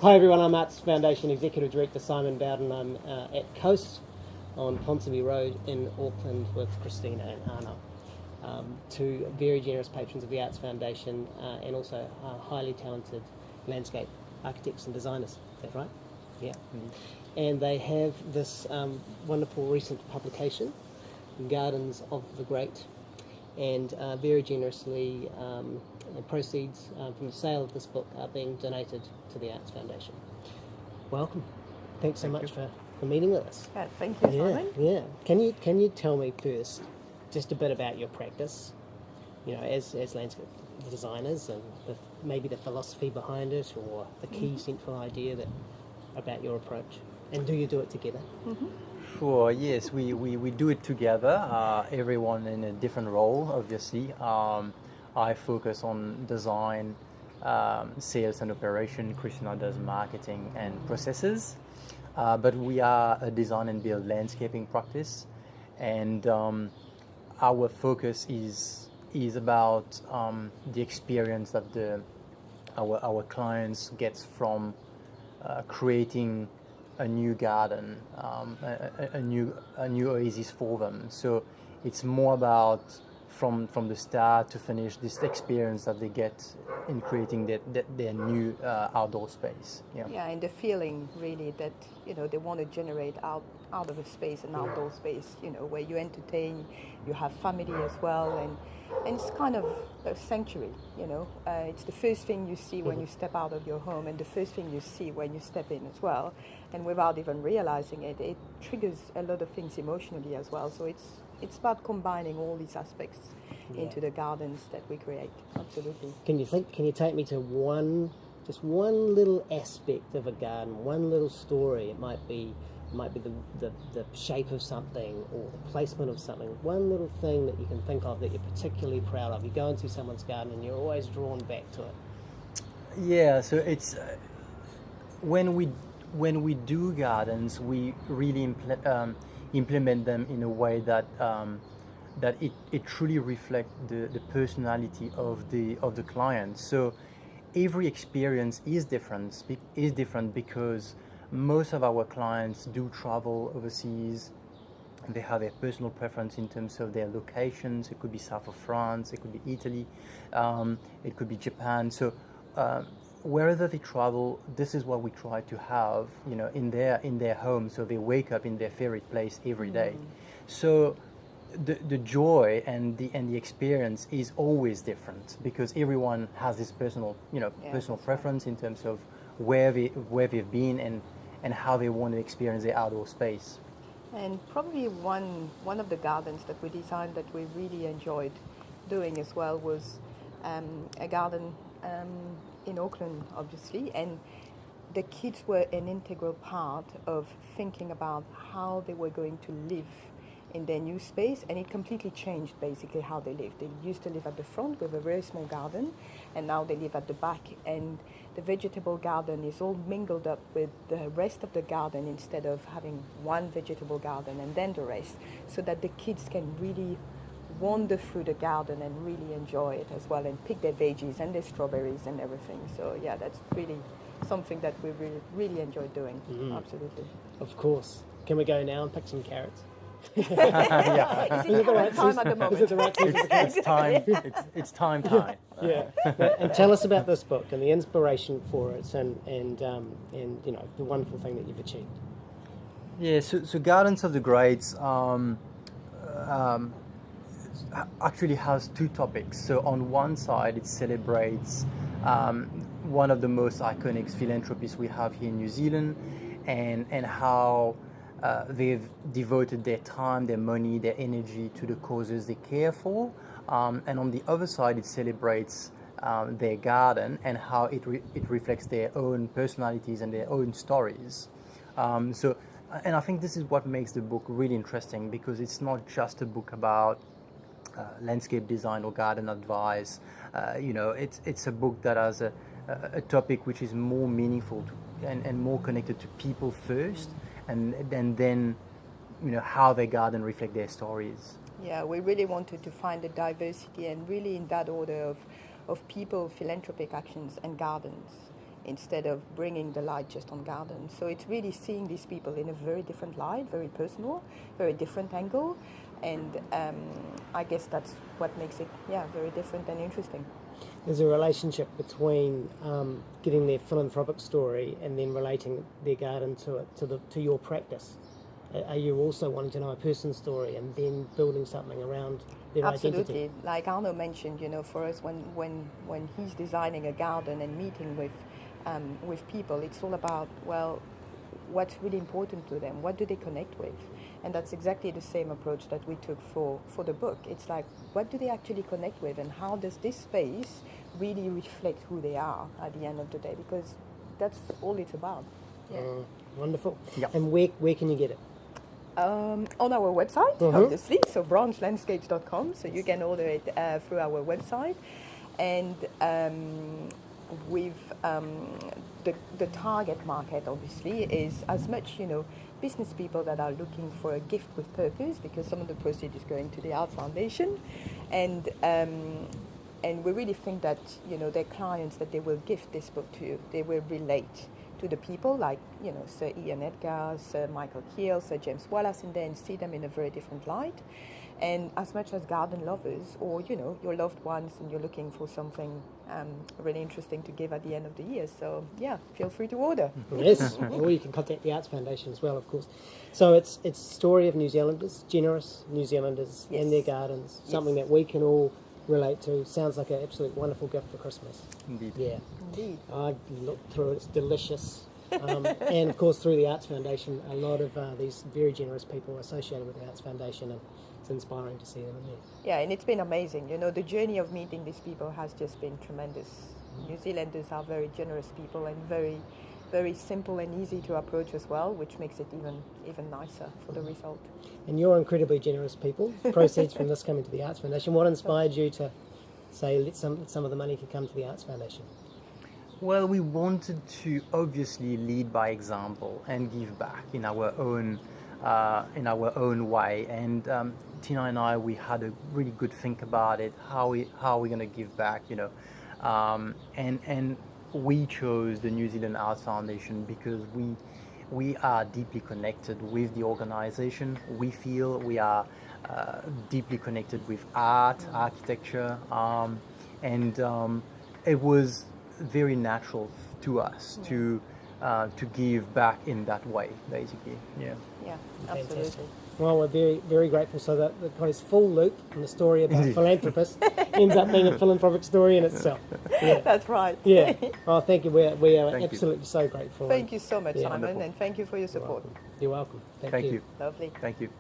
Hi everyone, I'm Arts Foundation Executive Director Simon Bowden. I'm at Coast on Ponsonby Road in Auckland with Christina and Arnaud, two very generous patrons of the Arts Foundation and also highly talented landscape architects and designers. Is that right? Yeah. And they have this wonderful recent publication, Gardens of the Great, and very generously proceeds from the sale of this book are being donated to the Arts Foundation. Welcome. Thanks so much for meeting with us. Yeah, thank you, Simon. Yeah. Can you tell me first just a bit about your practice, as landscape designers, and maybe the philosophy behind it, or the key central idea about your approach, and do you do it together? Sure, yes, we do it together, everyone in a different role, obviously. I focus on design, sales and operation. Christina does marketing and processes. But we are a design and build landscaping practice, and our focus is about the experience that our clients gets from creating a new garden, a new oasis for them. So it's more about from the start to finish this experience that they get in creating their new outdoor space. Yeah, and the feeling really that they want to generate out of a space, an outdoor space, where you entertain, you have family as well, and it's kind of a sanctuary. It's the first thing you see when you step out of your home, and the first thing you see when you step in as well. And without even realizing it, it triggers a lot of things emotionally as well. So it's about combining all these aspects into the gardens that we create. Absolutely. Can you take me to just one little aspect of a garden, one little story? It might be the shape of something or the placement of something. One little thing that you can think of that you're particularly proud of. You go into someone's garden and you're always drawn back to it. Yeah, so it's when we do gardens, we really implement them in a way that it truly reflects the personality of the client. So every experience is different because most of our clients do travel overseas. They have a personal preference in terms of their locations. It could be south of France, it could be Italy, it could be Japan. So wherever they travel, this is what we try to have, in their home. So they wake up in their favorite place every day. So the joy and the experience is always different because everyone has this personal preference in terms of where they've been and how they want to experience their outdoor space. And probably one of the gardens that we designed that we really enjoyed doing as well was a garden in Auckland, obviously, and the kids were an integral part of thinking about how they were going to live in their new space, and it completely changed basically how they lived. They used to live at the front with a very small garden, and now they live at the back, and the vegetable garden is all mingled up with the rest of the garden instead of having one vegetable garden and then the rest, so that the kids can really wander through the garden and really enjoy it as well and pick their veggies and their strawberries and everything. So yeah, that's really something that we really enjoy doing. Absolutely. Of course. Can we go now and pick some carrots? Yeah. Is it the right time at the moment? Is it the right season for carrots? It's time. It's time. Yeah. And tell us about this book and the inspiration for it, and the wonderful thing that you've achieved. Yeah. So Gardens of the Greats actually has two topics. So on one side, it celebrates one of the most iconic philanthropists we have here in New Zealand, and how they've devoted their time, their money, their energy to the causes they care for. And on the other side, it celebrates their garden and how it reflects their own personalities and their own stories. And I think this is what makes the book really interesting, because it's not just a book about landscape design or garden advice. It's a book that has a topic which is more meaningful and more connected to people first, and then how their garden reflect their stories. Yeah, we really wanted to find a diversity, and really in that order of people, philanthropic actions and gardens instead of bringing the light just on gardens. So it's really seeing these people in a very different light, very personal, very different angle, and I guess that's what makes it, very different and interesting. There's a relationship between getting their philanthropic story and then relating their garden to your practice. Are you also wanting to know a person's story and then building something around their Absolutely. identity? Like Arnaud mentioned, for us, when he's designing a garden and meeting with people, it's all about, well, what's really important to them, what do they connect with? And that's exactly the same approach that we took for the book. It's like, what do they actually connect with, and how does this space really reflect who they are at the end of the day? Because that's all it's about. Yeah. Wonderful. Yeah. And where can you get it? On our website, obviously, so branchlandscapes.com, so you can order it through our website. And with the target market, obviously, is as much, business people that are looking for a gift with purpose, because some of the proceeds is going to the Arts Foundation. And we really think that, their clients that they will gift this book to, they will relate to the people like, Sir Ian Edgar, Sir Michael Keel, Sir James Wallace in there, and see them in a very different light. And as much as garden lovers, or, your loved ones, and you're looking for something really interesting to give at the end of the year. So, feel free to order. Yes, or you can contact the Arts Foundation as well, of course. So it's a story of New Zealanders, generous New Zealanders and their gardens, something that we can all relate to. Sounds like an absolute wonderful gift for Christmas. Indeed. Yeah. Indeed. I've looked through it, it's delicious. And of course through the Arts Foundation, a lot of these very generous people are associated with the Arts Foundation, and it's inspiring to see them in there. Yeah, and it's been amazing. The journey of meeting these people has just been tremendous. New Zealanders are very generous people and very, very simple and easy to approach as well, which makes it even nicer for the result. And you're incredibly generous people. Proceeds from this coming to the Arts Foundation. What inspired you to say let some of the money could come to the Arts Foundation? Well, we wanted to obviously lead by example and give back in our own way. And Tina and I, we had a really good think about it. How are we going to give back? And we chose the New Zealand Arts Foundation because we are deeply connected with the organization. We feel we are deeply connected with art, architecture, and it was very natural to us to give back in that way, basically. Yeah, Absolutely. Fantastic. Well, we're very, very grateful. So that the kind of full loop and the story about a philanthropist ends up being a philanthropic story in itself. Yeah. That's right. Yeah. Oh, thank you. We are Thank absolutely so grateful. Thank you so much, Simon, Wonderful. and thank you for your support. You're welcome. Thank you. Lovely. Thank you.